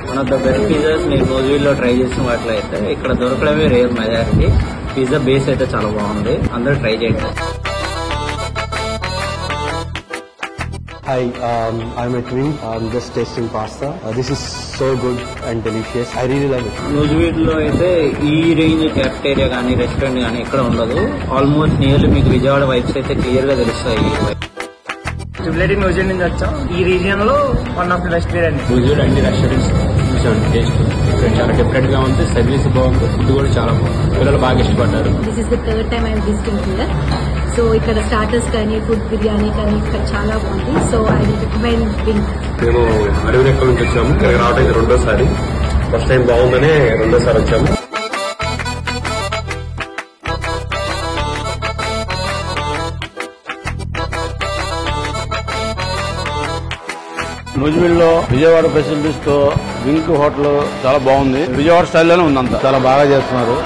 One of the best pizzas నేను నోజ్విల్లో try చేసిన వాటిలో అయితే ఇక్కడ దొరకడమే రేర్ మెజారిటీ. పిజ్జా బేస్ అయితే చాలా బాగుంది, అందరూ ట్రై చేయండి. Hi, I'm at Wing. I'm just tasting pasta. This is so good and delicious. I really love it. నోజ్వీడ్లో అయితే ఈ రేంజ్ క్యాఫ్టేరియా కానీ రెస్టారెంట్ కానీ ఎక్కడ ఉండదు. ఆల్మోస్ట్ నియర్లీ మీకు విజయవాడ వైబ్స్ అయితే క్లియర్ గా తెలుస్తాయి. జుబ్లెటింగ్ నోజ్వీడ్ నుంచి వచ్చాం. ఈ రీజియన్ లో one of the best biryani. Nuzvid అన్ని రెస్టారెంట్స్ టేస్ట్ చాలా డిఫరెంట్ గా ఉంది. సర్వీస్ బాగుంది, ఫుడ్ కూడా చాలా బాగుంది, పిల్లలు బాగా ఇష్టపడ్డారు. This is the third time I'm visiting here. So ఇక్కడ స్టార్టర్స్ కానీ ఫుడ్ బిర్యానీ కానీ ఇక్కడ చాలా బాగుంది. So I recommend wing. మేము అడవిరెక్కల నుంచి వచ్చాము. ఇక్కడ రావడం ఇది రెండోసారి. ఫస్ట్ టైం బాగుందనే రెండోసారి వచ్చాము. నూజివీడులో విజయవాడ ఫెసిలిటీస్ తో వింక్ హోటల్ చాలా బాగుంది. విజయవాడ స్టైల్లోనే ఉందంతా, చాలా బాగా చేస్తున్నారు.